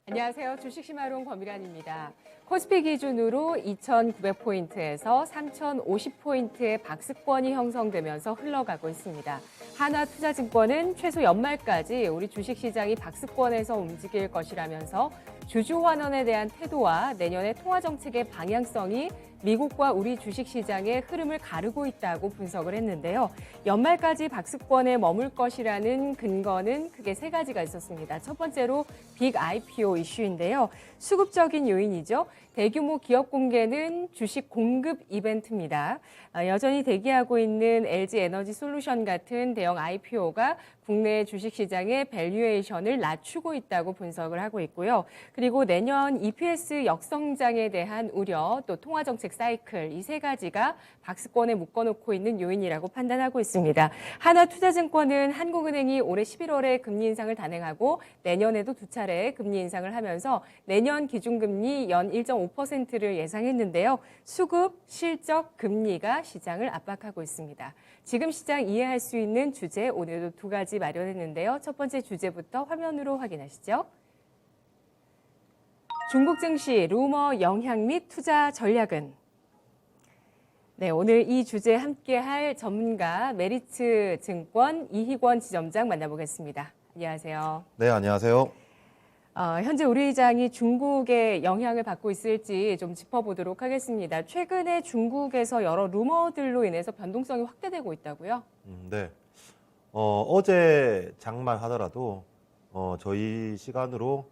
안녕하세요. 주식시마롱 권미란입니다. 코스피 기준으로 2,900포인트에서 3,050포인트의 박스권이 형성되면서 흘러가고 있습니다. 하나투자증권은 최소 연말까지 우리 주식시장이 박스권에서 움직일 것이라면서 주주환원에 대한 태도와 내년의 통화정책의 방향성이 미국과 우리 주식시장의 흐름을 가르고 있다고 분석을 했는데요. 연말까지 박스권에 머물 것이라는 근거는 크게 세 가지가 있었습니다. 첫 번째로 빅 IPO 이슈인데요. 수급적인 요인이죠. 대규모 기업 공개는 주식 공급 이벤트입니다. 여전히 대기하고 있는 LG 에너지 솔루션 같은 대형 IPO가 국내 주식시장의 밸류에이션을 낮추고 있다고 분석을 하고 있고요. 그리고 내년 EPS 역성장에 대한 우려, 또 통화정책 사이클, 이 세 가지가 박스권에 묶어놓고 있는 요인이라고 판단하고 있습니다. 하나투자증권은 한국은행이 올해 11월에 금리 인상을 단행하고 내년에도 두 차례 금리 인상을 하면서 내년 기준금리 연 1.5%를 예상했는데요. 수급, 실적, 금리가 시장을 압박하고 있습니다. 지금 시장 이해할 수 있는 주제 오늘도 두 가지 마련했는데요. 첫 번째 주제부터 화면으로 확인하시죠. 중국 증시 루머 영향 및 투자 전략은? 네, 오늘 이 주제 함께할 전문가 메리츠 증권 이희권 지점장 만나보겠습니다. 안녕하세요. 네, 안녕하세요. 현재 우리 시장이 중국의 영향을 받고 있을지 좀 짚어보도록 하겠습니다. 최근에 중국에서 여러 루머들로 인해서 변동성이 확대되고 있다고요? 네. 어제 장만 하더라도 저희 시간으로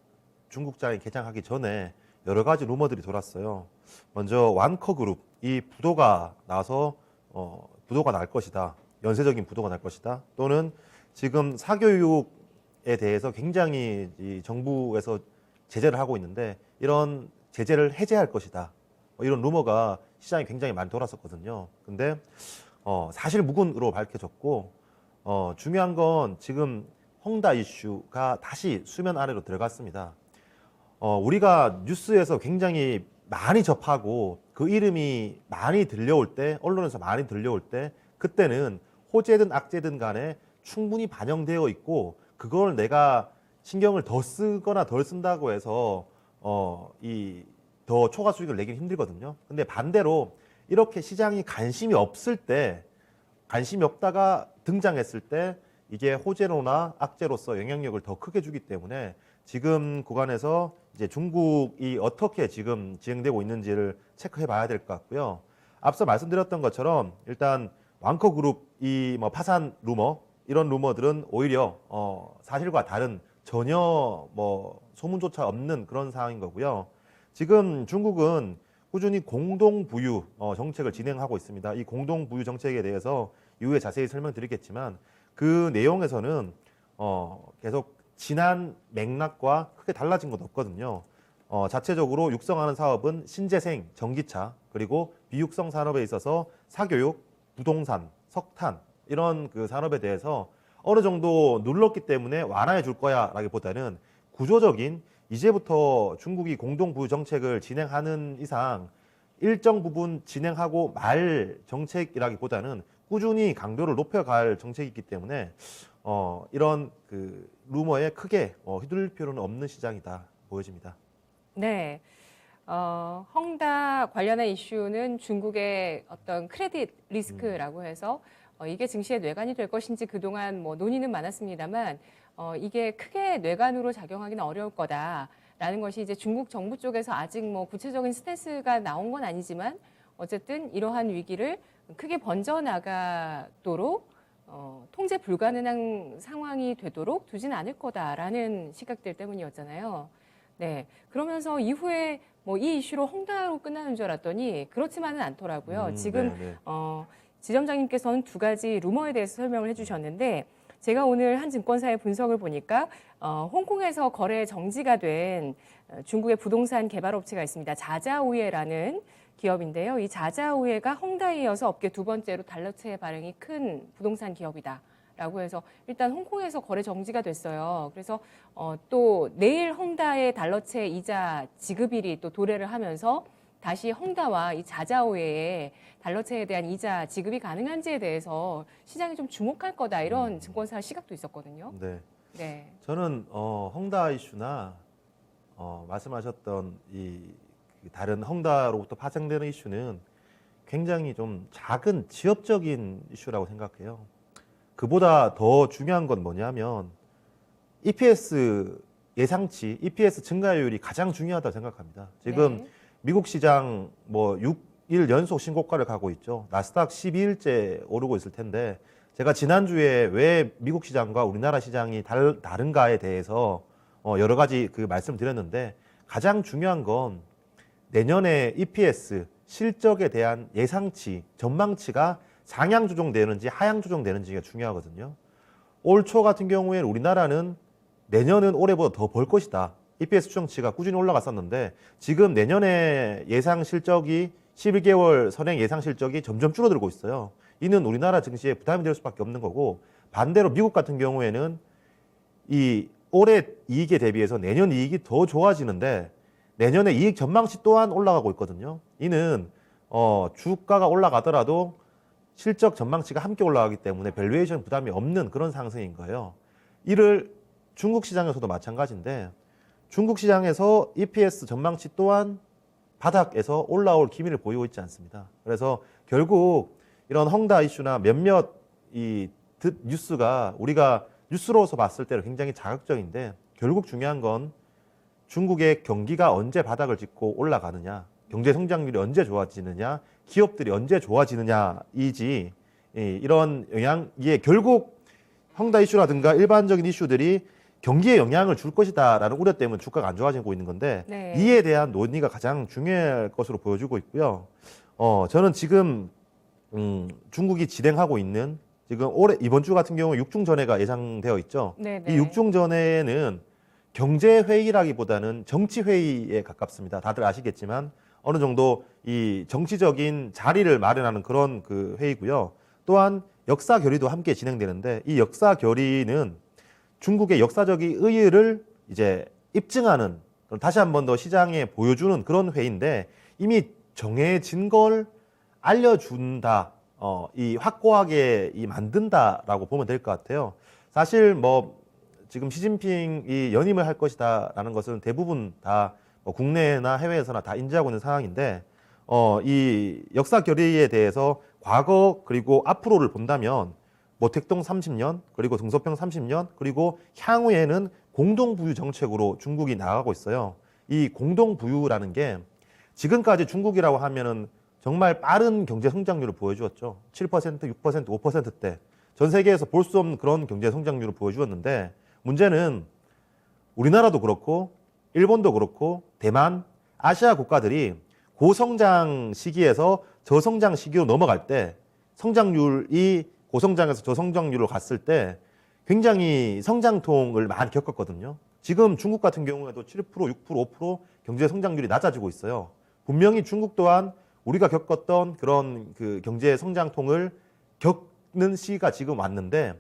중국장이 개장하기 전에 여러 가지 루머들이 돌았어요. 먼저 완커그룹, 이 부도가 나서 부도가 날 것이다. 연쇄적인 부도가 날 것이다. 또는 지금 사교육에 대해서 굉장히 이 정부에서 제재를 하고 있는데 이런 제재를 해제할 것이다. 이런 루머가 시장에 굉장히 많이 돌았었거든요. 근데 사실 무근으로 밝혀졌고 중요한 건 지금 헝다 이슈가 다시 수면 아래로 들어갔습니다. 우리가 뉴스에서 굉장히 많이 접하고 그 이름이 많이 들려올 때, 언론에서 많이 들려올 때 그때는 호재든 악재든 간에 충분히 반영되어 있고 그걸 내가 신경을 더 쓰거나 덜 쓴다고 해서 더 초과 수익을 내기는 힘들거든요. 근데 반대로 이렇게 시장이 관심이 없을 때, 관심이 없다가 등장했을 때 이게 호재로나 악재로서 영향력을 더 크게 주기 때문에 지금 구간에서 이제 중국이 어떻게 지금 진행되고 있는지를 체크해 봐야 될 것 같고요. 앞서 말씀드렸던 것처럼 일단 완커그룹이 파산 루머, 이런 루머들은 오히려 사실과 다른 전혀 소문조차 없는 그런 상황인 거고요. 지금 중국은 꾸준히 공동부유 정책을 진행하고 있습니다. 이 공동부유 정책에 대해서 이후에 자세히 설명드리겠지만 그 내용에서는 계속 지난 맥락과 크게 달라진 것 없거든요. 자체적으로 육성하는 사업은 신재생, 전기차, 그리고 비육성 산업에 있어서 사교육, 부동산, 석탄 이런 그 산업에 대해서 어느 정도 눌렀기 때문에 완화해 줄 거야라기보다는 구조적인 이제부터 중국이 공동부유 정책을 진행하는 이상 일정 부분 진행하고 말 정책이라기보다는 꾸준히 강도를 높여갈 정책이기 때문에 이런 그 루머에 크게 휘둘릴 필요는 없는 시장이다 보여집니다. 네. 헝다 관련한 이슈는 중국의 어떤 크레딧 리스크라고 해서 이게 증시의 뇌관이 될 것인지 그동안 논의는 많았습니다만 이게 크게 뇌관으로 작용하기는 어려울 거다라는 것이 이제 중국 정부 쪽에서 아직 구체적인 스탠스가 나온 건 아니지만 어쨌든 이러한 위기를 크게 번져나가도록 통제 불가능한 상황이 되도록 두진 않을 거다라는 시각들 때문이었잖아요. 네. 그러면서 이후에 이 이슈로 헝다로 끝나는 줄 알았더니 그렇지만은 않더라고요. 지금 네. 지점장님께서는 두 가지 루머에 대해서 설명을 해주셨는데 제가 오늘 한 증권사의 분석을 보니까 홍콩에서 거래 정지가 된 중국의 부동산 개발업체가 있습니다. 자자우에라는 기업인데요. 이 자자우에가 헝다에 이어서 업계 두 번째로 달러채 발행이 큰 부동산 기업이다라고 해서 일단 홍콩에서 거래 정지가 됐어요. 그래서 또 내일 헝다의 달러채 이자 지급일이 또 도래를 하면서 다시 헝다와 이 자자오의 달러채에 대한 이자 지급이 가능한지에 대해서 시장이 좀 주목할 거다 이런 증권사 시각도 있었거든요. 네. 네. 저는 헝다 이슈나 말씀하셨던 이 다른 헝다로부터 파생되는 이슈는 굉장히 좀 작은 지엽적인 이슈라고 생각해요. 그보다 더 중요한 건 뭐냐면 EPS 예상치, EPS 증가율이 가장 중요하다고 생각합니다. 지금 네. 미국 시장 뭐 6일 연속 신고가를 가고 있죠. 나스닥 12일째 오르고 있을 텐데 제가 지난주에 왜 미국 시장과 우리나라 시장이 다른가에 대해서 여러 가지 그 말씀드렸는데 가장 중요한 건 내년에 EPS 실적에 대한 예상치, 전망치가 상향 조정되는지 하향 조정되는지가 중요하거든요. 올 초 같은 경우에는 우리나라는 내년은 올해보다 더 벌 것이다. EPS 추정치가 꾸준히 올라갔었는데 지금 내년에 예상 실적이 11개월 선행 예상 실적이 점점 줄어들고 있어요. 이는 우리나라 증시에 부담이 될 수밖에 없는 거고 반대로 미국 같은 경우에는 이 올해 이익에 대비해서 내년 이익이 더 좋아지는데 내년에 이익 전망치 또한 올라가고 있거든요. 이는 주가가 올라가더라도 실적 전망치가 함께 올라가기 때문에 밸류에이션 부담이 없는 그런 상승인 거예요. 이를 중국 시장에서도 마찬가지인데 중국 시장에서 EPS 전망치 또한 바닥에서 올라올 기미를 보이고 있지 않습니다. 그래서 결국 이런 헝다 이슈나 몇몇 이 뉴스가 우리가 뉴스로서 봤을 때는 굉장히 자극적인데 결국 중요한 건 중국의 경기가 언제 바닥을 짚고 올라가느냐, 경제 성장률이 언제 좋아지느냐, 기업들이 언제 좋아지느냐이지 이런 영향이 결국 헝다 이슈라든가 일반적인 이슈들이 경기에 영향을 줄 것이다라는 우려 때문에 주가가 안 좋아지고 있는 건데 네. 이에 대한 논의가 가장 중요할 것으로 보여지고 있고요. 저는 지금 중국이 진행하고 있는 지금 올해 이번 주 같은 경우 육중전회가 예상되어 있죠. 네네. 이 육중전회는 경제 회의라기보다는 정치 회의에 가깝습니다. 다들 아시겠지만 어느 정도 이 정치적인 자리를 마련하는 그런 그 회의고요. 또한 역사 결의도 함께 진행되는데 이 역사 결의는 중국의 역사적인 의의를 이제 입증하는 다시 한 번 더 시장에 보여주는 그런 회의인데 이미 정해진 걸 알려준다. 이 확고하게 만든다라고 보면 될 것 같아요. 사실 뭐 지금 시진핑이 연임을 할 것이다라는 것은 대부분 다 국내나 해외에서나 다 인지하고 있는 상황인데 이 역사 결의에 대해서 과거 그리고 앞으로를 본다면 모택동 30년 그리고 등소평 30년 그리고 향후에는 공동부유 정책으로 중국이 나가고 있어요. 이 공동부유라는 게 지금까지 중국이라고 하면은 정말 빠른 경제 성장률을 보여주었죠. 7%, 6%, 5%대. 전 세계에서 볼 수 없는 그런 경제 성장률을 보여주었는데 문제는 우리나라도 그렇고 일본도 그렇고 대만, 아시아 국가들이 고성장 시기에서 저성장 시기로 넘어갈 때 성장률이 고성장에서 저성장률로 갔을 때 굉장히 성장통을 많이 겪었거든요. 지금 중국 같은 경우에도 7%, 6%, 5% 경제 성장률이 낮아지고 있어요. 분명히 중국 또한 우리가 겪었던 그런 그 경제 성장통을 겪는 시기가 지금 왔는데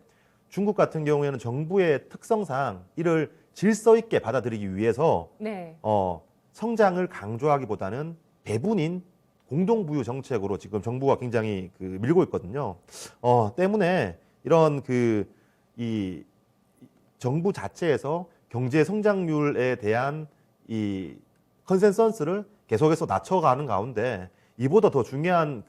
중국 같은 경우에는 정부의 특성상 이를 질서 있게 받아들이기 위해서 네. 성장을 강조하기보다는 배분인 공동부유 정책으로 지금 정부가 굉장히 밀고 있거든요. 때문에 이런 이 정부 자체에서 경제 성장률에 대한 이 컨센서스를 계속해서 낮춰가는 가운데 이보다 더 중요한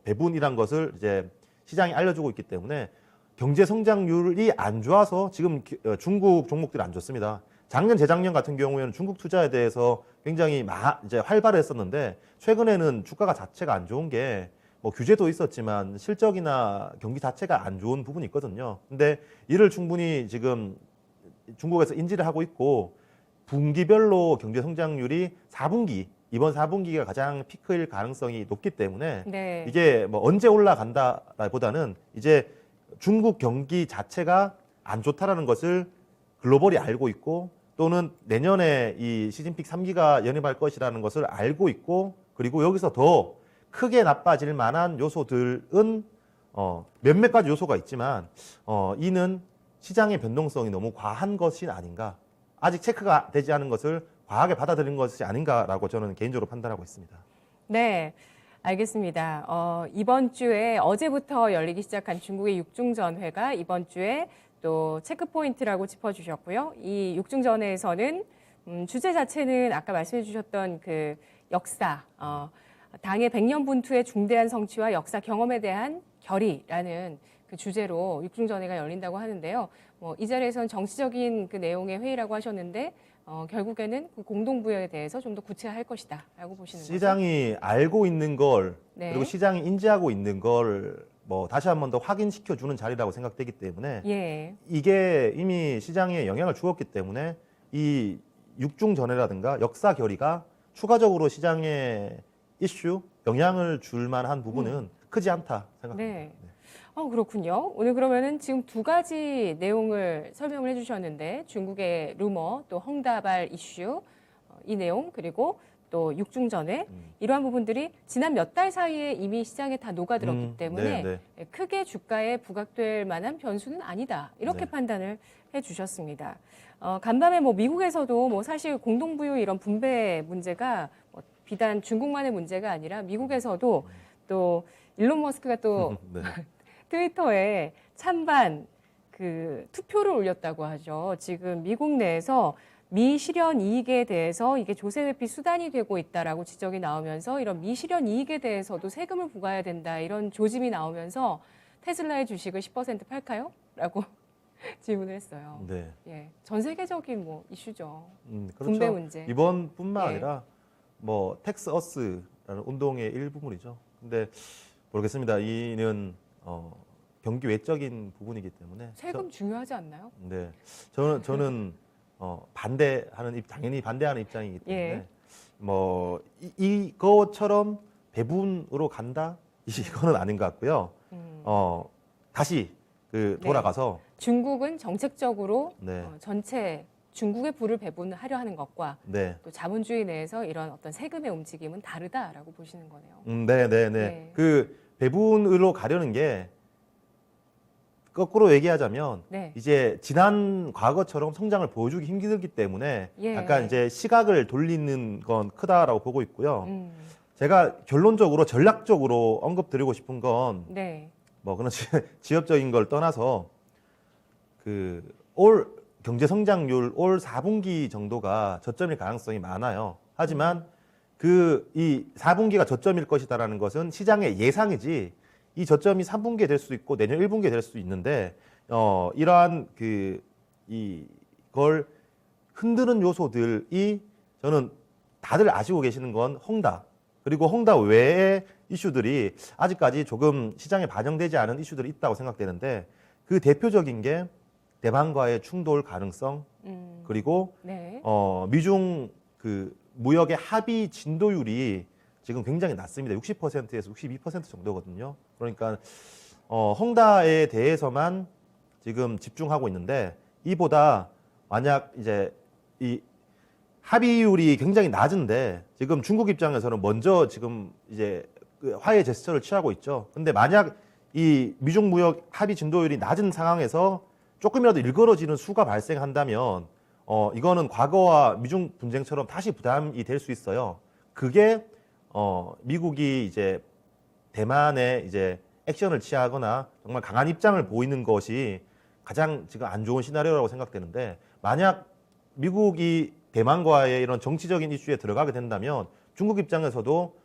배분이란 것을 이제 시장이 알려주고 있기 때문에 경제 성장률이 안 좋아서 지금 중국 종목들이 안 좋습니다. 작년, 재작년 같은 경우에는 중국 투자에 대해서 굉장히 이제 활발했었는데 최근에는 주가가 자체가 안 좋은 게 뭐 규제도 있었지만 실적이나 경기 자체가 안 좋은 부분이 있거든요. 근데 이를 충분히 지금 중국에서 인지를 하고 있고 분기별로 경제 성장률이 4분기 이번 4분기가 가장 피크일 가능성이 높기 때문에 네. 이게 뭐 언제 올라간다보다는 이제 중국 경기 자체가 안 좋다라는 것을 글로벌이 알고 있고 또는 내년에 이 시진핑 3기가 연임할 것이라는 것을 알고 있고 그리고 여기서 더 크게 나빠질 만한 요소들은 몇몇 가지 요소가 있지만 이는 시장의 변동성이 너무 과한 것이 아닌가 아직 체크가 되지 않은 것을 과하게 받아들인 것이 아닌가라고 저는 개인적으로 판단하고 있습니다. 네, 알겠습니다. 이번 주에 어제부터 열리기 시작한 중국의 육중전회가 이번 주에 또 체크포인트라고 짚어주셨고요. 이 육중전회에서는 주제 자체는 아까 말씀해 주셨던 그 역사, 당의 100년 분투의 중대한 성취와 역사 경험에 대한 결의라는 그 주제로 육중전회가 열린다고 하는데요. 이 자리에서는 정치적인 그 내용의 회의라고 하셨는데 결국에는 그 공동부여에 대해서 좀 더 구체화할 것이다라고 보시는 거죠. 시장이 알고 있는 걸 네. 그리고 시장이 인지하고 있는 걸 뭐 다시 한 번 더 확인시켜 주는 자리라고 생각되기 때문에 예. 이게 이미 시장에 영향을 주었기 때문에 이 육중전회라든가 역사 결의가 추가적으로 시장에 이슈 영향을 줄 만한 부분은 크지 않다 생각합니다. 네. 그렇군요. 오늘 그러면은 지금 두 가지 내용을 설명을 해주셨는데 중국의 루머, 또 헝다발 이슈, 이 내용 그리고 또 육중전회 이러한 부분들이 지난 몇 달 사이에 이미 시장에 다 녹아들었기 때문에 네. 크게 주가에 부각될 만한 변수는 아니다 이렇게 네. 판단을 해주셨습니다. 간밤에 미국에서도 사실 공동부유 이런 분배 문제가 비단 중국만의 문제가 아니라 미국에서도 또 일론 머스크가 또 네. 트위터에 찬반 그 투표를 올렸다고 하죠. 지금 미국 내에서 미실현 이익에 대해서 이게 조세 회피 수단이 되고 있다라고 지적이 나오면서 이런 미실현 이익에 대해서도 세금을 부과해야 된다 이런 조짐이 나오면서 테슬라의 주식을 10% 팔까요? 라고 질문을 했어요. 네. 예, 전 세계적인 이슈죠. 그렇죠. 분배 문제. 이번뿐만 예. 아니라 텍스 어스라는 운동의 일부분이죠. 근데 모르겠습니다. 이는 경기 외적인 부분이기 때문에 세금 중요하지 않나요? 네, 저는 반대하는 당연히 반대하는 입장이기 때문에 예. 이것처럼 배분으로 간다 이거는 아닌 것 같고요. 다시 돌아가서 중국은 정책적으로 네. 전체 중국의 부를 배분하려 하는 것과 네. 또 자본주의 내에서 이런 어떤 세금의 움직임은 다르다라고 보시는 거네요. 네. 그 배분으로 가려는 게 거꾸로 얘기하자면 네. 이제 지난 과거처럼 성장을 보여주기 힘들기 때문에 예. 약간 이제 시각을 돌리는 건 크다라고 보고 있고요. 음, 제가 결론적으로 전략적으로 언급드리고 싶은 건 네. 그런 지엽적인 걸 떠나서 올 경제 성장률 올 4분기 정도가 저점일 가능성이 많아요. 하지만 이 4분기가 저점일 것이다라는 것은 시장의 예상이지 이 저점이 3분기에 될 수도 있고 내년 1분기에 될 수도 있는데 이러한 이걸 흔드는 요소들이 저는 다들 아시고 계시는 건 헝다 그리고 헝다 외의 이슈들이 아직까지 조금 시장에 반영되지 않은 이슈들이 있다고 생각되는데 그 대표적인 게 대만과의 충돌 가능성 그리고 네. 미중 무역의 합의 진도율이 지금 굉장히 낮습니다. 60%에서 62% 정도거든요. 그러니까 헝다에 대해서만 지금 집중하고 있는데 이보다 만약 이제 이 합의율이 굉장히 낮은데 지금 중국 입장에서는 먼저 지금 이제 화해 제스처를 취하고 있죠. 근데 만약 이 미중 무역 합의 진도율이 낮은 상황에서 조금이라도 일그러지는 수가 발생한다면 이거는 과거와 미중 분쟁처럼 다시 부담이 될 수 있어요. 그게 미국이 이제 대만에 이제 액션을 취하거나 정말 강한 입장을 보이는 것이 가장 지금 안 좋은 시나리오라고 생각되는데 만약 미국이 대만과의 이런 정치적인 이슈에 들어가게 된다면 중국 입장에서도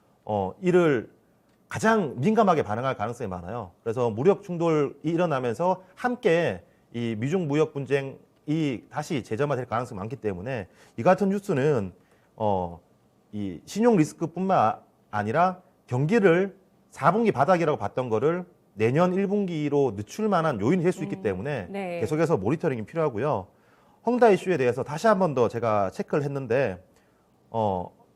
이를 가장 민감하게 반응할 가능성이 많아요. 그래서 무력 충돌이 일어나면서 함께 이 미중 무역 분쟁이 다시 재점화될 가능성이 많기 때문에 이 같은 뉴스는 이 신용 리스크뿐만 아니라 경기를 4분기 바닥이라고 봤던 거를 내년 1분기로 늦출 만한 요인이 될 수 있기 때문에 네. 계속해서 모니터링이 필요하고요. 헝다 이슈에 대해서 다시 한 번 더 제가 체크를 했는데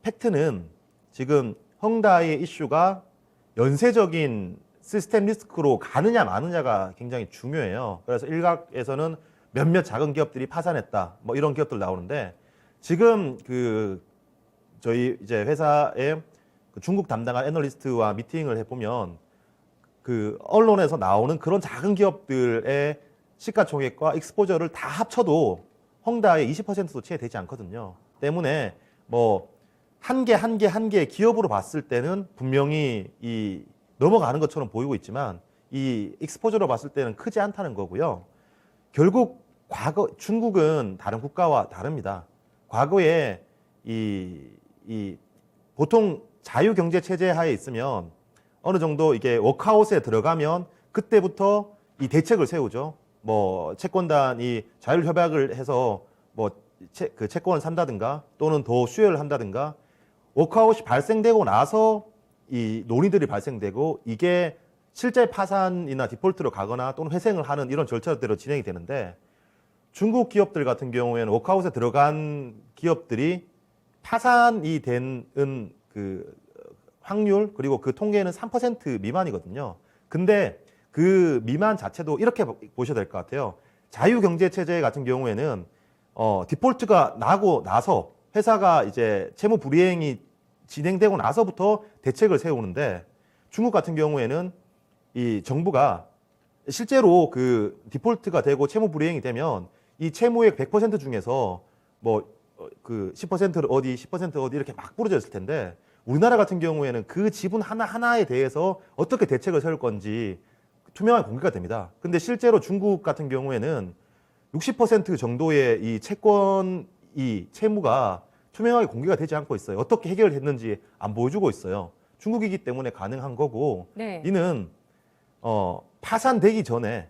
팩트는 지금 헝다의 이슈가 연쇄적인 시스템 리스크로 가느냐 마느냐가 굉장히 중요해요. 그래서 일각에서는 몇몇 작은 기업들이 파산했다 이런 기업들 나오는데 지금 저희 이제 회사의 중국 담당한 애널리스트와 미팅을 해보면 언론에서 나오는 그런 작은 기업들의 시가총액과 익스포저를 다 합쳐도 헝다의 20%도 채 되지 않거든요. 때문에 한 개 기업으로 봤을 때는 분명히 넘어가는 것처럼 보이고 있지만 이 익스포저로 봤을 때는 크지 않다는 거고요. 결국 중국은 다른 국가와 다릅니다. 과거에 이 보통 자유경제 체제 하에 있으면 어느 정도 이게 워크아웃에 들어가면 그때부터 이 대책을 세우죠. 뭐 채권단이 자율협약을 해서 뭐 그 채권을 산다든가 또는 더 수혜를 한다든가 워크아웃이 발생되고 나서 이 논의들이 발생되고 이게 실제 파산이나 디폴트로 가거나 또는 회생을 하는 이런 절차대로 진행이 되는데 중국 기업들 같은 경우에는 워크아웃에 들어간 기업들이 파산이 되는 그 확률 그리고 그 통계는 3% 미만이거든요. 근데 그 미만 자체도 이렇게 보셔야 될 것 같아요. 자유경제 체제 같은 경우에는 디폴트가 나고 나서 회사가 이제 채무 불이행이 진행되고 나서부터 대책을 세우는데 중국 같은 경우에는 이 정부가 실제로 그 디폴트가 되고 채무 불이행이 되면 이 채무액 100% 중에서 뭐 그 10%를 어디 10% 어디 이렇게 막 부러져 있을 텐데 우리나라 같은 경우에는 그 지분 하나하나에 대해서 어떻게 대책을 세울 건지 투명하게 공개가 됩니다. 근데 실제로 중국 같은 경우에는 60% 정도의 이 채권 이 채무가 투명하게 공개가 되지 않고 있어요. 어떻게 해결했는지 안 보여주고 있어요. 중국이기 때문에 가능한 거고 네. 이는 파산되기 전에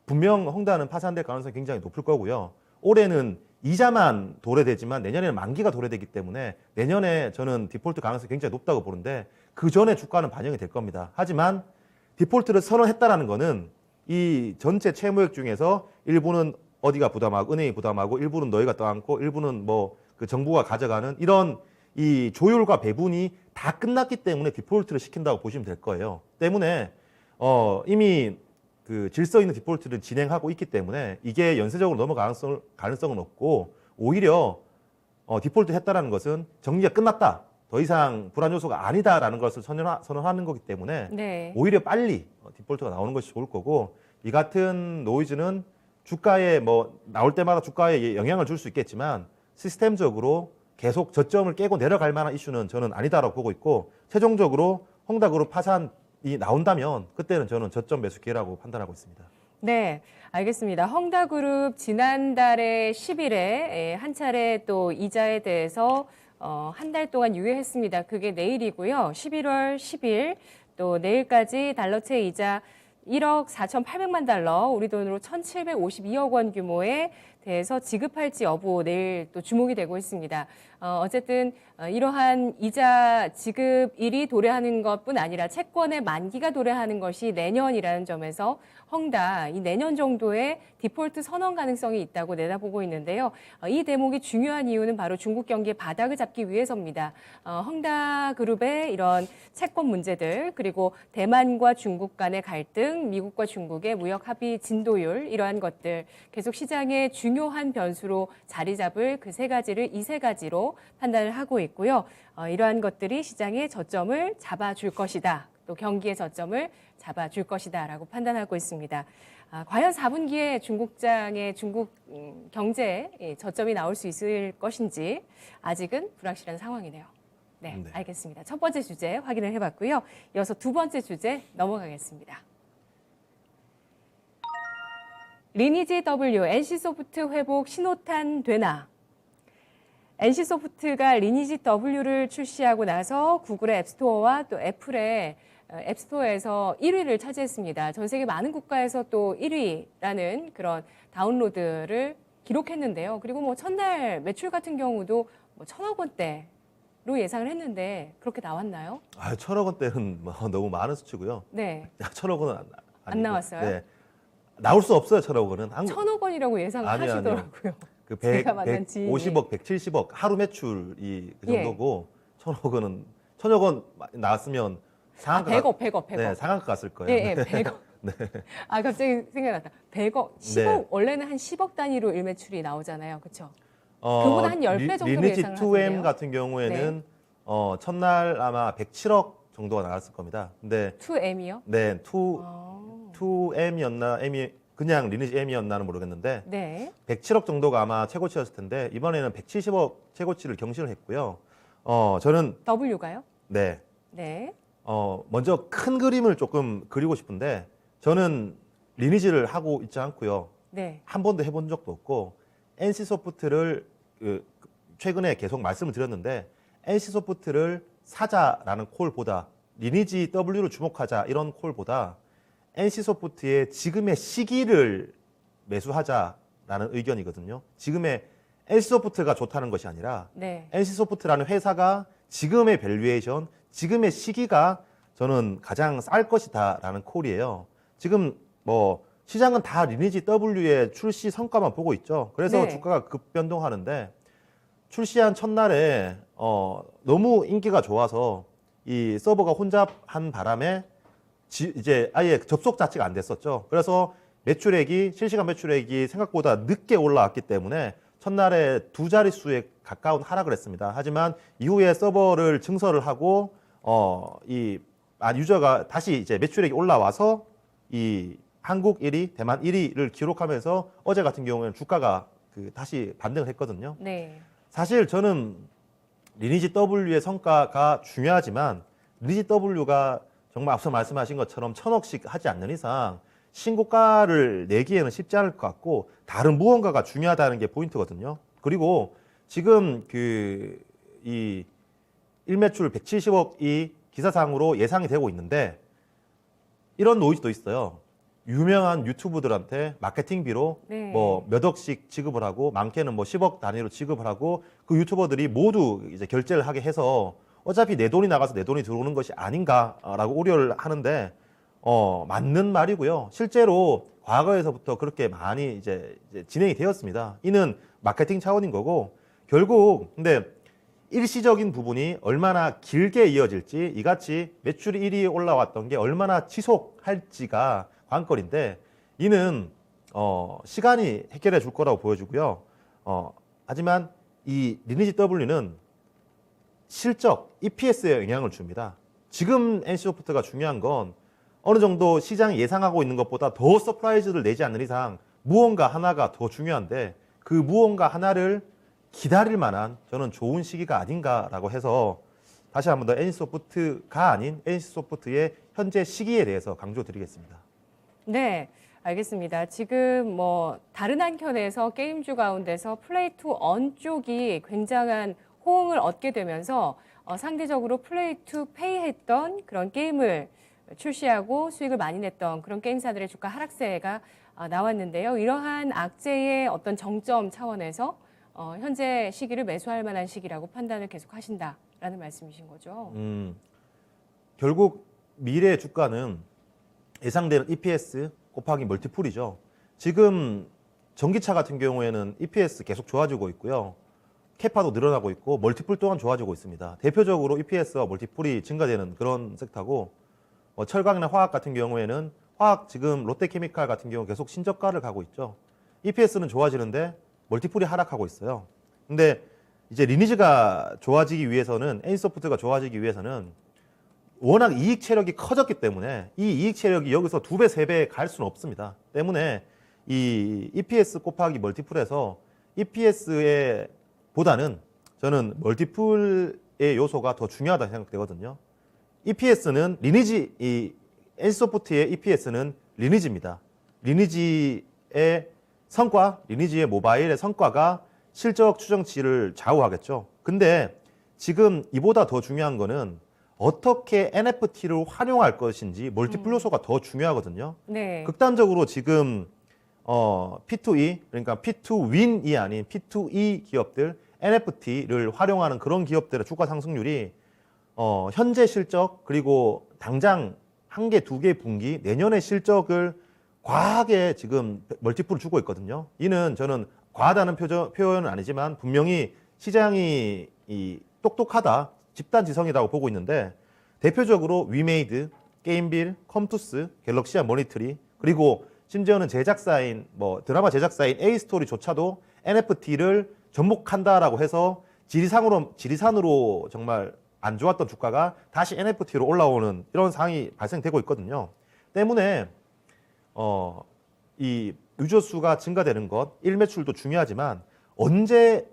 분명 헝다는 파산될 가능성이 굉장히 높을 거고요. 올해는 이자만 도래되지만 내년에는 만기가 도래되기 때문에 내년에 저는 디폴트 가능성이 굉장히 높다고 보는데 그 전에 주가는 반영이 될 겁니다. 하지만 디폴트를 선언했다라는 거는 이 전체 채무액 중에서 일부는 어디가 부담하고 은행이 부담하고 일부는 너희가 떠안고 일부는 뭐 그 정부가 가져가는 이런 이 조율과 배분이 다 끝났기 때문에 디폴트를 시킨다고 보시면 될 거예요. 때문에 이미 그 질서 있는 디폴트를 진행하고 있기 때문에 이게 연쇄적으로 넘어갈 가능성은 없고 오히려 디폴트 했다라는 것은 정리가 끝났다. 더 이상 불안 요소가 아니다라는 것을 선언하는 거기 때문에 네. 오히려 빨리 디폴트가 나오는 것이 좋을 거고 이 같은 노이즈는 주가에 뭐 나올 때마다 주가에 영향을 줄 수 있겠지만 시스템적으로 계속 저점을 깨고 내려갈 만한 이슈는 저는 아니다라고 보고 있고 최종적으로 헝다그룹 파산이 나온다면 그때는 저는 저점 매수 기회라고 판단하고 있습니다. 네, 알겠습니다. 헝다그룹 지난달에 10일에 한 차례 또 이자에 대해서 한 달 동안 유예했습니다. 그게 내일이고요. 11월 10일 또 내일까지 달러채 이자 1억 4,800만 달러, 우리 돈으로 1,752억 원 규모에 대해서 지급할지 여부 내일 또 주목이 되고 있습니다. 어쨌든 이러한 이자 지급일이 도래하는 것뿐 아니라 채권의 만기가 도래하는 것이 내년이라는 점에서 헝다 이 내년 정도의 디폴트 선언 가능성이 있다고 내다보고 있는데요. 이 대목이 중요한 이유는 바로 중국 경기의 바닥을 잡기 위해서입니다. 헝다 그룹의 이런 채권 문제들 그리고 대만과 중국 간의 갈등, 미국과 중국의 무역 합의 진도율 이러한 것들 계속 시장의 중요한 변수로 자리 잡을 그 세 가지를 이 세 가지로 판단을 하고 있고요. 이러한 것들이 시장의 저점을 잡아줄 것이다. 또 경기의 저점을 잡아줄 것이다라고 판단하고 있습니다. 과연 4분기에 중국장의 중국 경제 저점이 나올 수 있을 것인지 아직은 불확실한 상황이네요. 네, 네. 알겠습니다. 첫 번째 주제 확인을 해봤고요. 이어서 두 번째 주제 넘어가겠습니다. 리니지 W, NC소프트 회복 신호탄 되나? NC소프트가 리니지 W를 출시하고 나서 구글의 앱스토어와 또 애플의 앱스토어에서 1위를 차지했습니다. 전 세계 많은 국가에서 또 1위라는 그런 다운로드를 기록했는데요. 그리고 뭐 첫날 매출 같은 경우도 뭐 1,000억 원대로 예상을 했는데 그렇게 나왔나요? 1,000억 원대는 뭐 너무 많은 수치고요. 네. 1,000억 원은 안 나왔어요? 네. 나올 수 없어요, 1,000억 원은. 1,000억 원이라고 예상을 아니요. 하시더라고요. 그 제가 만난 지인이. 150억, 170억 하루 매출이 그 예. 정도고 1,000억 원은 1,000억 원 나왔으면 상한가 100억. 네, 상한가 갔을 거예요. 예, 100억. 네. 갑자기 생각났다. 100억, 10억, 네. 원래는 한 10억 단위로 일매출이 나오잖아요. 그렇죠? 그보다 한 10배 정도로 리니지 예상을 2M 하던데요. 같은 경우에는 첫날 아마 107억 정도가 나왔을 겁니다. 근데 2M이요? 네, 2M이었나 그냥 리니지 M이었나는 모르겠는데 네. 107억 정도가 아마 최고치였을 텐데 이번에는 170억 최고치를 경신을 했고요. 저는 W가요? 네. 네. 먼저 큰 그림을 조금 그리고 싶은데 저는 리니지를 하고 있지 않고요. 네. 한 번도 해본 적도 없고 NC소프트를 최근에 계속 말씀을 드렸는데 NC소프트를 사자라는 콜보다 리니지 W를 주목하자 이런 콜보다 NC소프트의 지금의 시기를 매수하자라는 의견이거든요. 지금의 NC소프트가 좋다는 것이 아니라 네. NC소프트라는 회사가 지금의 밸류에이션, 지금의 시기가 저는 가장 쌀 것이다라는 콜이에요. 지금 뭐 시장은 다 리니지 W의 출시 성과만 보고 있죠. 그래서 네. 주가가 급변동하는데 출시한 첫날에 너무 인기가 좋아서 이 서버가 혼잡한 바람에 이제 아예 접속 자체가 안 됐었죠. 그래서 실시간 매출액이 생각보다 늦게 올라왔기 때문에 첫날에 두 자릿수에 가까운 하락을 했습니다. 하지만 이후에 서버를 증설을 하고 유저가 다시 이제 매출액이 올라와서 이 한국 1위, 대만 1위를 기록하면서 어제 같은 경우에는 주가가 다시 반등을 했거든요. 네. 사실 저는 리니지 W의 성과가 중요하지만 리니지 W가 정말 앞서 말씀하신 것처럼 1,000억씩 하지 않는 이상 신고가를 내기에는 쉽지 않을 것 같고 다른 무언가가 중요하다는 게 포인트거든요. 그리고 지금 이 일매출 170억이 기사상으로 예상이 되고 있는데 이런 노이즈도 있어요. 유명한 유튜브들한테 마케팅비로 네. 뭐 몇 억씩 지급을 하고 많게는 뭐 10억 단위로 지급을 하고 그 유튜버들이 모두 이제 결제를 하게 해서 어차피 내 돈이 나가서 내 돈이 들어오는 것이 아닌가라고 우려를 하는데 맞는 말이고요. 실제로 과거에서부터 그렇게 많이 이제 진행이 되었습니다. 이는 마케팅 차원인 거고 결국 근데 일시적인 부분이 얼마나 길게 이어질지 이같이 매출이 1위에 올라왔던 게 얼마나 지속할지가 관건인데 이는 시간이 해결해 줄 거라고 보여주고요. 하지만 이 리니지 W는 실적, EPS에 영향을 줍니다. 지금 NC소프트가 중요한 건 어느 정도 시장이 예상하고 있는 것보다 더 서프라이즈를 내지 않는 이상 무언가 하나가 더 중요한데 그 무언가 하나를 기다릴 만한 저는 좋은 시기가 아닌가라고 해서 다시 한 번 더 NC소프트가 아닌 NC소프트의 현재 시기에 대해서 강조드리겠습니다. 네, 알겠습니다. 지금 뭐 다른 한켠에서 게임주 가운데서 플레이 투 언 쪽이 굉장한 호응을 얻게 되면서 상대적으로 플레이 투 페이 했던 그런 게임을 출시하고 수익을 많이 냈던 그런 게임사들의 주가 하락세가 나왔는데요. 이러한 악재의 어떤 정점 차원에서 현재 시기를 매수할 만한 시기라고 판단을 계속 하신다라는 말씀이신 거죠. 결국 미래의 주가는 예상되는 EPS 곱하기 멀티플이죠. 지금 전기차 같은 경우에는 EPS 계속 좋아지고 있고요. 캐파도 늘어나고 있고 멀티플 또한 좋아지고 있습니다. 대표적으로 EPS와 멀티플이 증가되는 그런 섹터고 철강이나 화학 같은 경우에는 화학 지금 롯데케미칼 같은 경우 계속 신저가를 가고 있죠. EPS는 좋아지는데 멀티플이 하락하고 있어요. 근데 이제 리니지가 좋아지기 위해서는 NC소프트가 좋아지기 위해서는 워낙 이익 체력이 커졌기 때문에 이 이익 체력이 여기서 2배, 3배 갈 수는 없습니다. 때문에 이 EPS 곱하기 멀티플에서 EPS에 보다는 저는 멀티플의 요소가 더 중요하다고 생각되거든요. EPS는 이 NC소프트의 EPS는 리니지입니다. 리니지의 성과, 리니지의 모바일의 성과가 실적 추정치를 좌우하겠죠. 근데 지금 이보다 더 중요한 거는 어떻게 NFT를 활용할 것인지 멀티플 요소가 더 중요하거든요. 네. 극단적으로 지금 P2E 그러니까 P2Win이 아닌 P2E 기업들 NFT를 활용하는 그런 기업들의 주가 상승률이 현재 실적 그리고 당장 한 개, 두 개 분기 내년의 실적을 과하게 지금 멀티플을 주고 있거든요. 이는 저는 과하다는 표현은 아니지만 분명히 시장이 똑똑하다, 집단지성이라고 보고 있는데 대표적으로 위메이드, 게임빌, 컴투스, 갤럭시아 모니터리 그리고 심지어는 제작사인 드라마 제작사인 A스토리조차도 NFT를 접목한다라고 해서 지리산으로 정말 안 좋았던 주가가 다시 NFT로 올라오는 이런 상황이 발생되고 있거든요. 때문에 이 유저 수가 증가되는 것, 일매출도 중요하지만 언제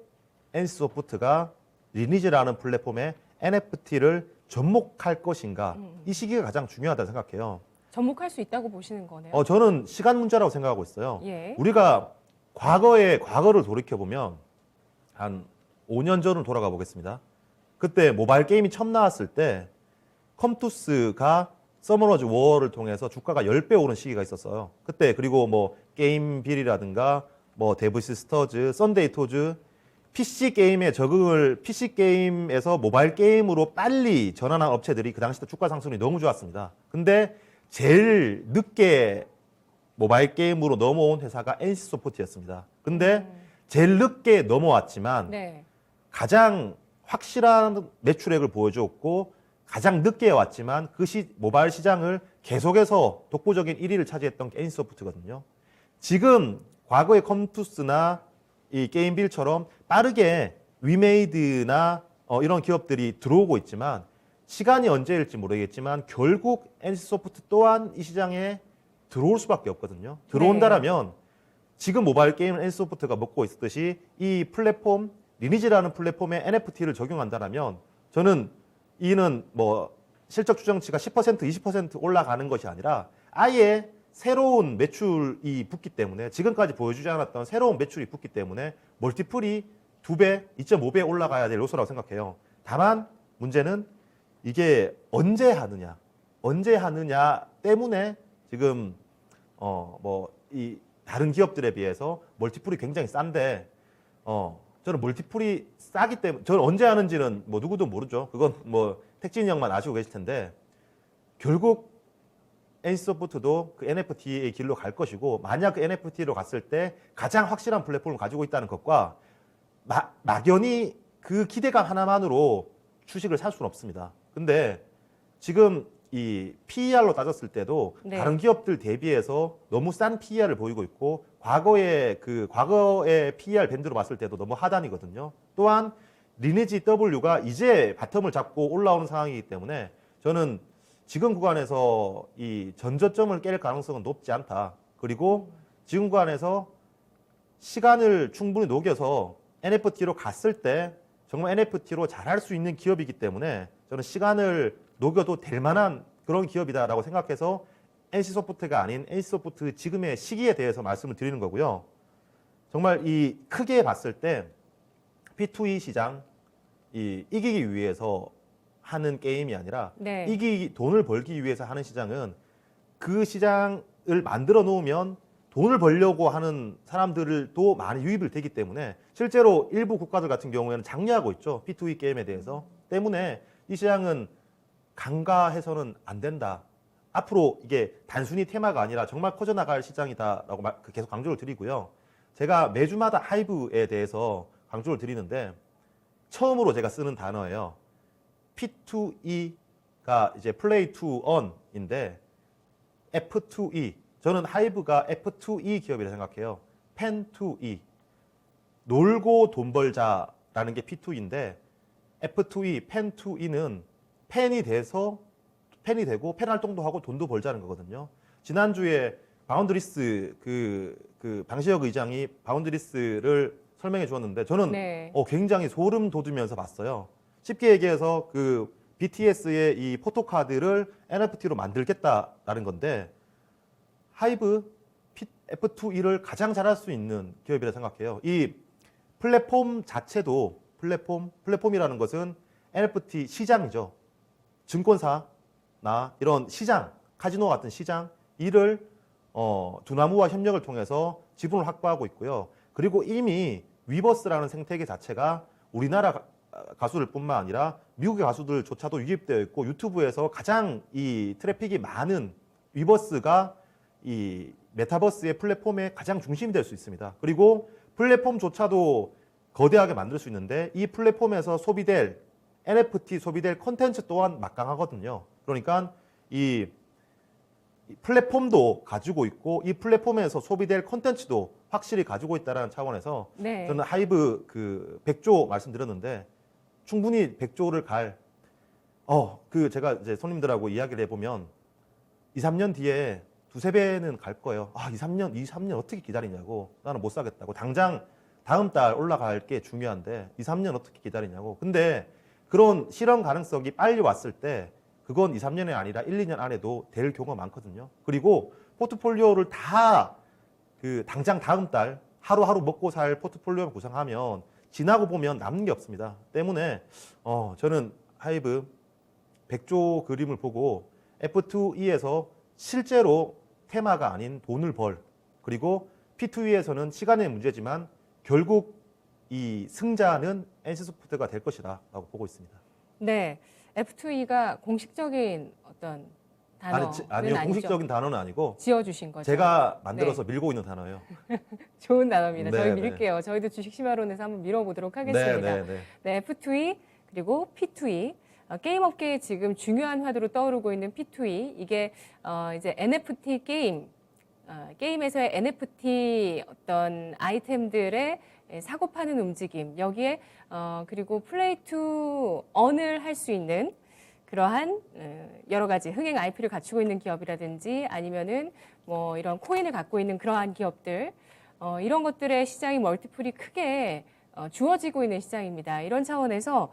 NC소프트가 리니지라는 플랫폼에 NFT를 접목할 것인가 이 시기가 가장 중요하다고 생각해요. 접목할 수 있다고 보시는 거네요. 저는 시간 문제라고 생각하고 있어요. 예. 우리가 과거를 돌이켜 보면 한 5년 전으로 돌아가 보겠습니다. 그때 모바일 게임이 처음 나왔을 때 컴투스가 서머너즈 워를 통해서 주가가 10배 오른 시기가 있었어요. 그때 그리고 뭐 게임빌이라든가 뭐 데브시스터즈, 썬데이 토즈 PC 게임에 적응을 PC 게임에서 모바일 게임으로 빨리 전환한 업체들이 그 당시 때 주가 상승이 너무 좋았습니다. 근데 제일 늦게 모바일 게임으로 넘어온 회사가 NC소프트였습니다. 근데 제일 늦게 넘어왔지만 네. 가장 확실한 매출액을 보여줬고 가장 늦게 왔지만 그 모바일 시장을 계속해서 독보적인 1위를 차지했던 게 NC소프트거든요. 지금 과거의 컴투스나 이 게임빌처럼 빠르게 위메이드나 이런 기업들이 들어오고 있지만 시간이 언제일지 모르겠지만 결국 NC소프트 또한 이 시장에 들어올 수밖에 없거든요. 들어온다라면 지금 모바일 게임은 NC소프트가 먹고 있었듯이 이 플랫폼 리니지라는 플랫폼에 NFT를 적용한다라면 저는 이는 뭐 실적 추정치가 10% 20% 올라가는 것이 아니라 아예 새로운 매출이 붙기 때문에 지금까지 보여주지 않았던 새로운 매출이 붙기 때문에 멀티플이 2배, 2.5배 올라가야 될 요소라고 생각해요. 다만 문제는 이게 언제 하느냐 때문에 지금 뭐 이 다른 기업들에 비해서 멀티플이 굉장히 싼데 저는 멀티플이 싸기 때문에 저는 언제 하는지는 뭐 누구도 모르죠. 그건 뭐 택진이 형만 아시고 계실 텐데 결국 NC소프트도 그 NFT의 길로 갈 것이고 만약 그 NFT로 갔을 때 가장 확실한 플랫폼을 가지고 있다는 것과 막연히 그 기대감 하나만으로 주식을 살 수는 없습니다. 근데 지금 이 PER로 따졌을 때도 네. 다른 기업들 대비해서 너무 싼 PER을 보이고 있고 과거의 PER 밴드로 봤을 때도 너무 하단이거든요. 또한 리니지 W가 이제 바텀을 잡고 올라오는 상황이기 때문에 저는 지금 구간에서 이 전저점을 깰 가능성은 높지 않다. 그리고 지금 구간에서 시간을 충분히 녹여서 NFT로 갔을 때 정말 NFT로 잘할 수 있는 기업이기 때문에 저는 시간을 녹여도 될 만한 그런 기업이다라고 생각해서 NC소프트가 아닌 NC소프트 지금의 시기에 대해서 말씀을 드리는 거고요. 정말 이 크게 봤을 때 P2E 시장 이기기 위해서 하는 게임이 아니라 네. 돈을 벌기 위해서 하는 시장은 그 시장을 만들어 놓으면 돈을 벌려고 하는 사람들도 많이 유입이 되기 때문에 실제로 일부 국가들 같은 경우에는 장려하고 있죠. P2E 게임에 대해서. 때문에 이 시장은 간과해서는 안 된다. 앞으로 이게 단순히 테마가 아니라 정말 커져나갈 시장이다라고 계속 강조를 드리고요. 제가 매주마다 하이브에 대해서 강조를 드리는데 처음으로 제가 쓰는 단어예요. P2E가 이제 Play to Earn인데 F2E 저는 하이브가 F2E 기업이라 생각해요. Pen to E 놀고 돈 벌자라는 게 P2E인데 F2E, Pen to E는 팬이 되고 팬 활동도 하고 돈도 벌자는 거거든요. 지난주에 바운드리스 그 방시혁 의장이 바운드리스를 설명해 주었는데 저는 네. 굉장히 소름 돋으면서 봤어요. 쉽게 얘기해서 그 BTS의 이 포토카드를 NFT로 만들겠다라는 건데 하이브 F2E를 가장 잘할 수 있는 기업이라 생각해요. 이 플랫폼 자체도 플랫폼이라는 것은 NFT 시장이죠. 증권사나 이런 시장, 카지노 같은 시장 이를 두나무와 협력을 통해서 지분을 확보하고 있고요. 그리고 이미 위버스라는 생태계 자체가 우리나라 가수들 뿐만 아니라 미국의 가수들조차도 유입되어 있고 유튜브에서 가장 이 트래픽이 많은 위버스가 이 메타버스의 플랫폼의 가장 중심이 될 수 있습니다. 그리고 플랫폼조차도 거대하게 만들 수 있는데 이 플랫폼에서 소비될 NFT 소비될 콘텐츠 또한 막강하거든요. 그러니까 이 플랫폼도 가지고 있고 이 플랫폼에서 소비될 콘텐츠도 확실히 가지고 있다는 차원에서 네. 저는 하이브 그 100조 말씀드렸는데 충분히 100조를 제가 이제 손님들하고 이야기를 해보면 2, 3년 뒤에 두세 배는 갈 거예요. 2, 3년 어떻게 기다리냐고. 나는 못 사겠다고. 당장 다음 달 올라갈 게 중요한데 2, 3년 어떻게 기다리냐고. 근데 그런 실현 가능성이 빨리 왔을 때 그건 2, 3년이 아니라 1, 2년 안에도 될 경우가 많거든요. 그리고 포트폴리오를 다 당장 다음 달 하루하루 먹고 살 포트폴리오를 구성하면 지나고 보면 남는 게 없습니다. 때문에 저는 하이브 100조 그림을 보고 F2E에서 실제로 테마가 아닌 돈을 그리고 P2E에서는 시간의 문제지만 결국 이 승자는 NC소프트가 될 것이다라고 보고 있습니다. 네, F2E가 공식적인 어떤 단어는 아니요, 아니죠. 공식적인 단어는 아니고 지어주신 거죠. 제가 만들어서 밀고 있는 단어예요. 좋은 단어입니다. 네, 저희 네. 밀게요. 저희도 주식심화론에서 한번 밀어보도록 하겠습니다. 네, F2E 그리고 P2E. 게임 업계에 지금 중요한 화두로 떠오르고 있는 P2E. 이게 이제 NFT 게임에서의 NFT 어떤 아이템들의 사고 파는 움직임, 여기에 그리고 플레이 투 언을 할 수 있는 그러한 여러 가지 흥행 IP를 갖추고 있는 기업이라든지 아니면은 뭐 이런 코인을 갖고 있는 그러한 기업들, 이런 것들의 시장이 멀티플이 크게 주어지고 있는 시장입니다. 이런 차원에서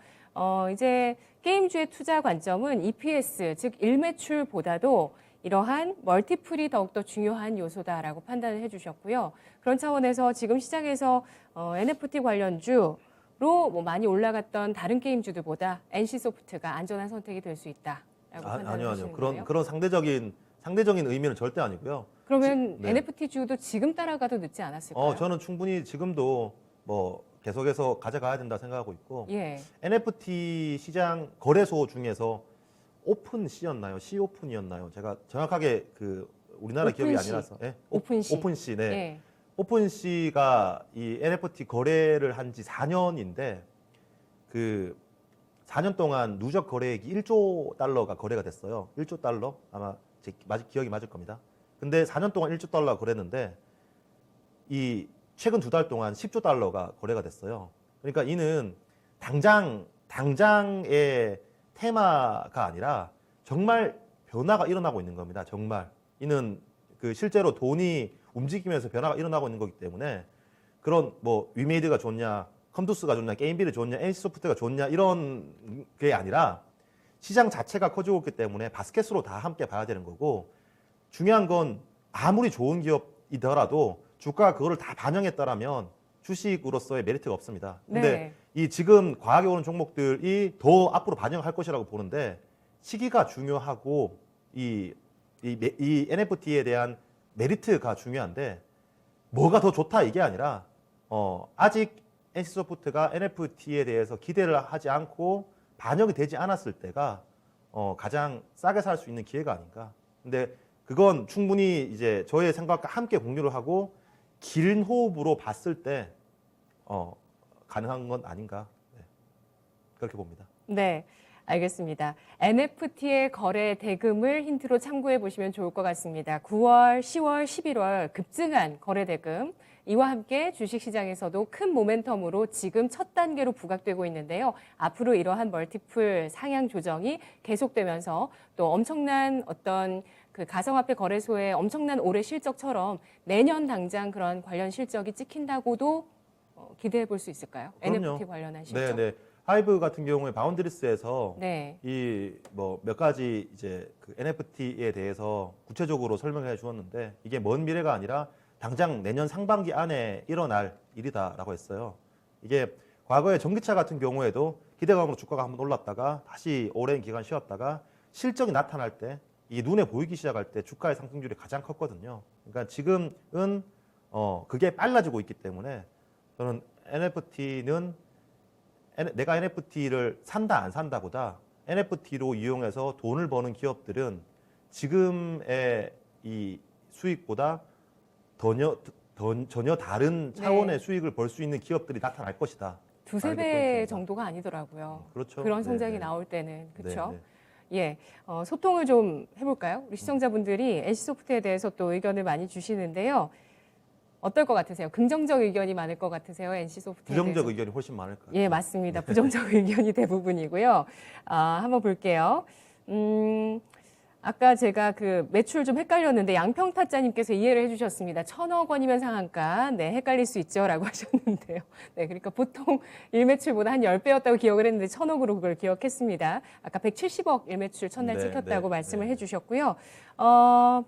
이제 게임주의 투자 관점은 EPS, 즉 일매출보다도 이러한 멀티플이 더욱더 중요한 요소다라고 판단을 해주셨고요. 그런 차원에서 지금 시장에서 NFT 관련주로 뭐 많이 올라갔던 다른 게임주들보다 NC소프트가 안전한 선택이 될 수 있다라고 판단을 아니요. 하시는 거예요. 그런 상대적인 의미는 절대 아니고요. 그러면 네. NFT 주도 지금 따라가도 늦지 않았을까요? 저는 충분히 지금도 뭐 계속해서 가져가야 된다 생각하고 있고 예. NFT 시장 거래소 중에서 오픈시였나요? 시오픈이었나요? 제가 정확하게 그 우리나라 기업이 오픈시. 아니라서 오픈시. 오픈시, 네. 예. 오픈시가 이 NFT 거래를 한 지 4년인데 그 4년 동안 누적 거래액이 1조 달러가 거래가 됐어요. 1조 달러 아마 제 기억이 맞을 겁니다. 근데 4년 동안 1조 달러가 거래했는데 이 최근 2달 동안 10조 달러가 거래가 됐어요. 그러니까 이는 당장의 테마가 아니라 정말 변화가 일어나고 있는 겁니다. 정말 이는 그 실제로 돈이 움직이면서 변화가 일어나고 있는 거기 때문에 그런 뭐 위메이드가 좋냐, 컴투스가 좋냐, 게임빌이 좋냐, NC소프트가 좋냐 이런 게 아니라 시장 자체가 커지고 있기 때문에 바스켓으로 다 함께 봐야 되는 거고 중요한 건 아무리 좋은 기업이더라도 주가가 그거를 다 반영했다라면 주식으로서의 메리트가 없습니다. 근데 네. 이 지금 과하게 오는 종목들이 더 앞으로 반영할 것이라고 보는데 시기가 중요하고 이 NFT에 대한 메리트가 중요한데 뭐가 더 좋다 이게 아니라 아직 NC소프트가 NFT에 대해서 기대를 하지 않고 반영이 되지 않았을 때가 가장 싸게 살 수 있는 기회가 아닌가. 근데 그건 충분히 이제 저의 생각과 함께 공유를 하고 긴 호흡으로 봤을 때 가능한 건 아닌가. 네. 그렇게 봅니다. 네, 알겠습니다. NFT의 거래 대금을 힌트로 참고해 보시면 좋을 것 같습니다. 9월, 10월, 11월 급증한 거래 대금. 이와 함께 주식시장에서도 큰 모멘텀으로 지금 첫 단계로 부각되고 있는데요. 앞으로 이러한 멀티플 상향 조정이 계속되면서 또 엄청난 어떤 그 가상화폐 거래소의 엄청난 올해 실적처럼 내년 당장 그런 관련 실적이 찍힌다고도 기대해 볼 수 있을까요? 그럼요. NFT 관련한 실적. 네. 하이브 같은 경우에 바운드리스에서 네. 이 뭐 몇 가지 이제 그 NFT에 대해서 구체적으로 설명해 주었는데 이게 먼 미래가 아니라 당장 내년 상반기 안에 일어날 일이다라고 했어요. 이게 과거에 전기차 같은 경우에도 기대감으로 주가가 한번 올랐다가 다시 오랜 기간 쉬었다가 실적이 나타날 때 이 눈에 보이기 시작할 때 주가의 상승률이 가장 컸거든요. 그러니까 지금은 그게 빨라지고 있기 때문에 저는 NFT는 내가 NFT를 산다 안 산다보다 NFT로 이용해서 돈을 버는 기업들은 지금의 이 수익보다 전혀 다른 차원의 네. 수익을 벌 수 있는 기업들이 나타날 것이다. 두세 알게 배 포인트입니다. 정도가 아니더라고요. 그렇죠. 그런 성장이 네, 네. 나올 때는 그렇죠. 네. 예, 소통을 좀 해볼까요? 우리 시청자분들이 NC소프트에 대해서 또 의견을 많이 주시는데요. 어떨 것 같으세요? 긍정적 의견이 많을 것 같으세요? NC소프트에 부정적 대해서? 의견이 훨씬 많을 것 같아요. 예, 맞습니다. 부정적 의견이 대부분이고요. 한번 볼게요. 아까 제가 그 매출 좀 헷갈렸는데 양평타짜님께서 이해를 해주셨습니다. 1,000억 원이면 상한가. 네, 헷갈릴 수 있죠라고 하셨는데요. 네, 그러니까 보통 일매출보다 한 10배였다고 기억을 했는데 1,000억으로 그걸 기억했습니다. 아까 170억 일매출 첫날 네, 찍혔다고 네, 말씀을 네. 해주셨고요.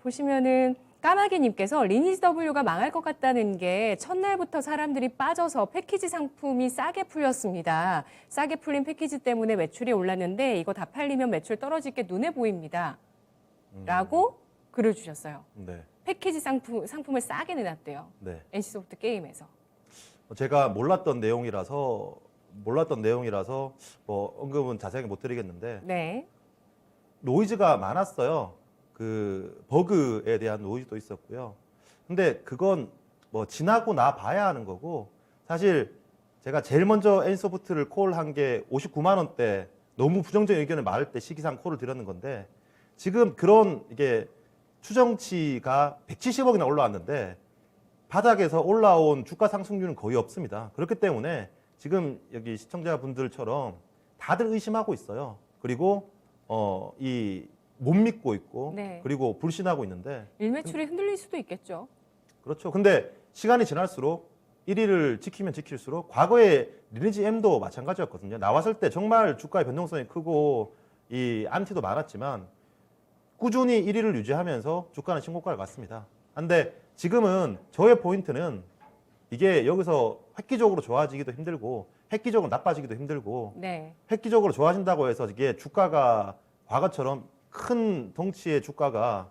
보시면은 까마귀님께서 리니지 W가 망할 것 같다는 게 첫날부터 사람들이 빠져서 패키지 상품이 싸게 풀렸습니다. 싸게 풀린 패키지 때문에 매출이 올랐는데 이거 다 팔리면 매출 떨어질 게 눈에 보입니다. 라고 글을 주셨어요. 네. 패키지 상품을 싸게 내놨대요. 네. NC소프트 게임에서. 제가 몰랐던 내용이라서 뭐 언급은 자세하게 못 드리겠는데 네. 노이즈가 많았어요. 그 버그에 대한 노이즈도 있었고요. 근데 그건 뭐 지나고 나 봐야 하는 거고 사실 제가 제일 먼저 NC소프트를 콜한 게 59만 원대 너무 부정적인 의견을 말할 때 시기상 콜을 드렸는 건데 지금 그런 이게 추정치가 170억이나 올라왔는데 바닥에서 올라온 주가 상승률은 거의 없습니다. 그렇기 때문에 지금 여기 시청자분들처럼 다들 의심하고 있어요. 그리고 못 믿고 있고 네. 그리고 불신하고 있는데 일매출이 흔들릴 수도 있겠죠. 그렇죠. 근데 시간이 지날수록 1위를 지키면 지킬수록 과거에 리니지 M도 마찬가지였거든요. 나왔을 때 정말 주가의 변동성이 크고 이 안티도 많았지만 꾸준히 1위를 유지하면서 주가는 신고가를 갔습니다. 근데 지금은 저의 포인트는 이게 여기서 획기적으로 좋아지기도 힘들고 획기적으로 나빠지기도 힘들고 네. 획기적으로 좋아진다고 해서 이게 주가가 과거처럼 큰 덩치의 주가가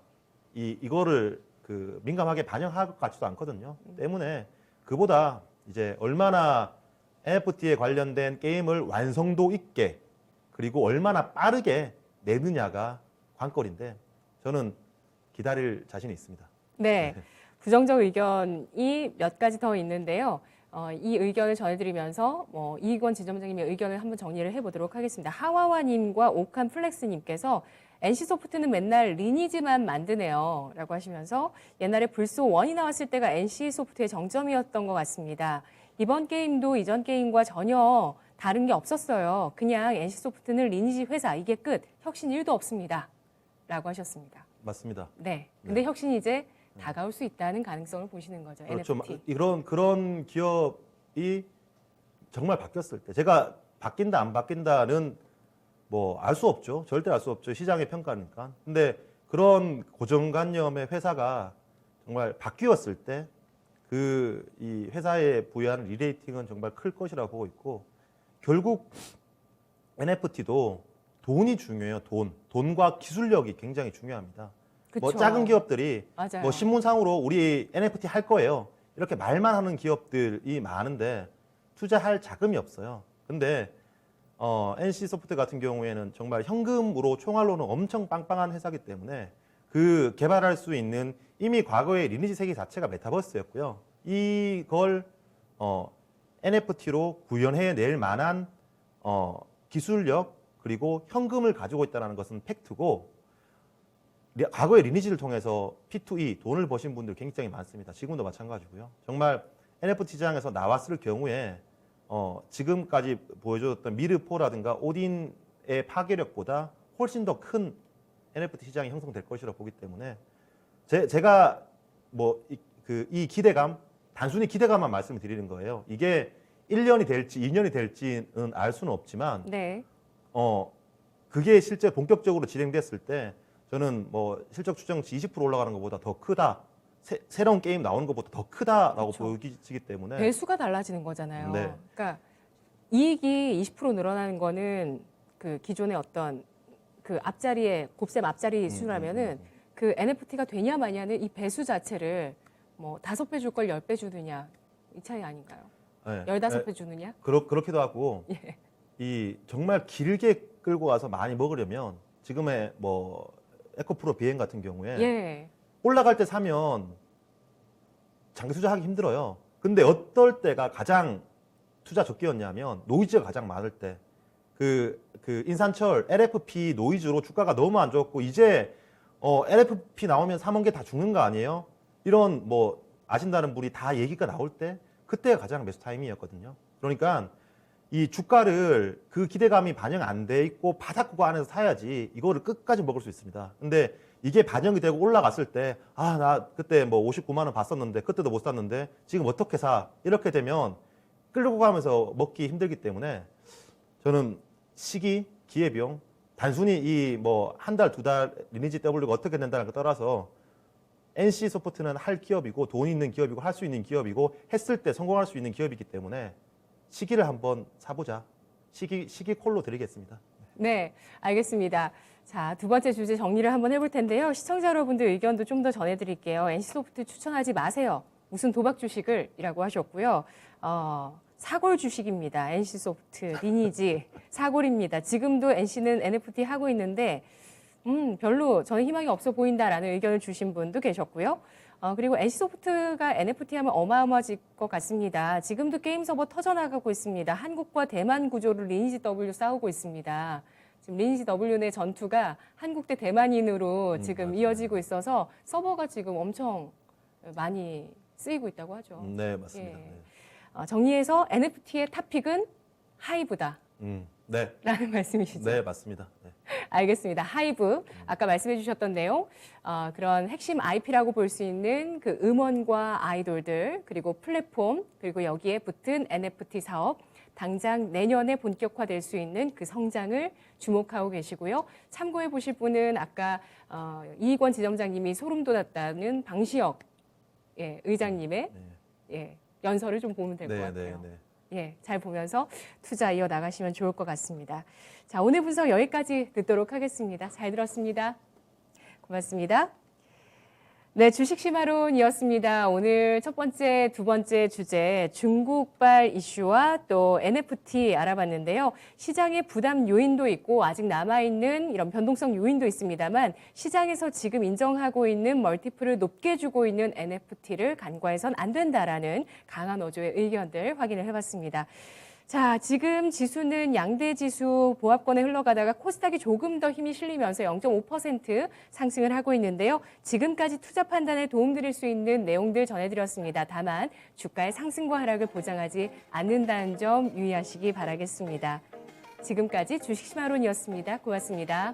이거를 그 민감하게 반영할 것 같지도 않거든요. 때문에 그보다 이제 얼마나 NFT에 관련된 게임을 완성도 있게 그리고 얼마나 빠르게 내느냐가 관건인데 저는 기다릴 자신이 있습니다. 네. 부정적 의견이 몇 가지 더 있는데요. 이 의견을 전해드리면서 이익원 지점장님의 의견을 한번 정리를 해보도록 하겠습니다. 하와와님과 오칸 플렉스님께서 NC소프트는 맨날 리니지만 만드네요 라고 하시면서 옛날에 불소 1이 나왔을 때가 NC소프트의 정점이었던 것 같습니다. 이번 게임도 이전 게임과 전혀 다른 게 없었어요. 그냥 NC소프트는 리니지 회사 이게 끝. 혁신 1도 없습니다. 라고 하셨습니다. 맞습니다. 네. 근데 혁신이 이제 다가올 수 있다는 가능성을 보시는 거죠. 그렇죠. NFT. 그런 기업이 정말 바뀌었을 때 제가 바뀐다 안 바뀐다는 뭐 알 수 없죠. 절대 알 수 없죠. 시장의 평가니까. 근데 그런 고정관념의 회사가 정말 바뀌었을 때 이 회사에 부여하는 리레이팅은 정말 클 것이라고 보고 있고 결국 NFT도 돈이 중요해요. 돈과 기술력이 굉장히 중요합니다. 뭐 그쵸. 작은 기업들이 맞아요. 뭐 신문상으로 우리 NFT 할 거예요. 이렇게 말만 하는 기업들이 많은데 투자할 자금이 없어요. 근데 NC소프트 같은 경우에는 정말 현금으로 총알로는 엄청 빵빵한 회사이기 때문에 그 개발할 수 있는 이미 과거의 리니지 세계 자체가 메타버스였고요. 이걸 NFT로 구현해낼 만한 기술력 그리고 현금을 가지고 있다는 것은 팩트고 과거의 리니지를 통해서 P2E 돈을 버신 분들 굉장히 많습니다. 지금도 마찬가지고요. 정말 NFT 시장에서 나왔을 경우에 지금까지 보여줬던 미르포라든가 오딘의 파괴력보다 훨씬 더 큰 NFT 시장이 형성될 것이라고 보기 때문에 제가 뭐 이 기대감 단순히 기대감만 말씀을 드리는 거예요. 이게 1년이 될지 2년이 될지는 알 수는 없지만 네. 그게 실제 본격적으로 진행됐을 때 저는 뭐 실적 추정치 20% 올라가는 것보다 더 크다. 새로운 게임 나오는 것보다 더 크다라고 그렇죠. 보여지기 때문에 배수가 달라지는 거잖아요. 네. 그러니까 이익이 20% 늘어나는 거는 그 기존의 어떤 그 앞자리에 곱셈 앞자리 수준이라면은 그 NFT가 되냐 마냐는 이 배수 자체를 뭐 5배 줄 걸 10배 주느냐 이 차이 아닌가요? 네. 15배 주느냐? 그렇기도 하고 예. 이 정말 길게 끌고 와서 많이 먹으려면 지금의 뭐 에코프로 비행 같은 경우에 예. 올라갈 때 사면 장기 투자하기 힘들어요. 근데 어떨 때가 가장 투자 적기였냐면 노이즈가 가장 많을 때 그 인산철 LFP 노이즈로 주가가 너무 안 좋았고 이제 LFP 나오면 3원 개 다 죽는 거 아니에요? 이런 뭐 아신다는 분이 다 얘기가 나올 때 그때가 가장 매수 타이밍이었거든요. 그러니까 이 주가를 그 기대감이 반영 안 돼 있고 바닥 구간 안에서 사야지 이거를 끝까지 먹을 수 있습니다. 근데 이게 반영이 되고 올라갔을 때 나 그때 뭐 59만 원 봤었는데 그때도 못 샀는데 지금 어떻게 사? 이렇게 되면 끌고 가면서 먹기 힘들기 때문에 저는 시기, 기회비용 단순히 이 뭐 한 달, 두 달 리니지 W가 어떻게 된다는 걸 떠나서 NC 소프트는 할 기업이고 돈 있는 기업이고 할 수 있는 기업이고 했을 때 성공할 수 있는 기업이기 때문에 시기를 한번 사보자. 시기 콜로 드리겠습니다. 네, 알겠습니다. 자, 두 번째 주제 정리를 한번 해볼 텐데요. 시청자 여러분들 의견도 좀 더 전해드릴게요. NC소프트 추천하지 마세요. 무슨 도박 주식을이라고 하셨고요. 사골 주식입니다. NC소프트, 리니지, 사골입니다. 지금도 NC는 NFT 하고 있는데 별로 저는 희망이 없어 보인다라는 의견을 주신 분도 계셨고요. 그리고 NC소프트가 NFT 하면 어마어마해질 것 같습니다. 지금도 게임 서버 터져나가고 있습니다. 한국과 대만 구조를 리니지 W 싸우고 있습니다. 지금 리니지 W 내 전투가 한국 대 대만인으로 지금 맞아요. 이어지고 있어서 서버가 지금 엄청 많이 쓰이고 있다고 하죠. 네, 맞습니다. 예. 네. 정리해서 NFT의 탑픽은 하이브다. 네, 라는 말씀이시죠? 네, 맞습니다. 네. 알겠습니다. 하이브, 아까 말씀해 주셨던 내용, 그런 핵심 IP라고 볼 수 있는 그 음원과 아이돌들, 그리고 플랫폼, 그리고 여기에 붙은 NFT 사업, 당장 내년에 본격화될 수 있는 그 성장을 주목하고 계시고요. 참고해 보실 분은 아까 이익원 지점장님이 소름 돋았다는 방시혁 의장님의 연설을 좀 보면 될 것 같아요. 잘 보면서 투자 이어 나가시면 좋을 것 같습니다. 자, 오늘 분석 여기까지 듣도록 하겠습니다. 잘 들었습니다. 고맙습니다. 네, 주식 시마론이었습니다. 오늘 첫 번째, 두 번째 주제 중국발 이슈와 또 NFT 알아봤는데요. 시장의 부담 요인도 있고 아직 남아있는 이런 변동성 요인도 있습니다만 시장에서 지금 인정하고 있는 멀티플을 높게 주고 있는 NFT를 간과해선 안 된다라는 강한 어조의 의견들 확인을 해봤습니다. 자, 지금 지수는 양대 지수 보합권에 흘러가다가 코스닥이 조금 더 힘이 실리면서 0.5% 상승을 하고 있는데요. 지금까지 투자 판단에 도움드릴 수 있는 내용들 전해드렸습니다. 다만 주가의 상승과 하락을 보장하지 않는다는 점 유의하시기 바라겠습니다. 지금까지 주식시마론이었습니다. 고맙습니다.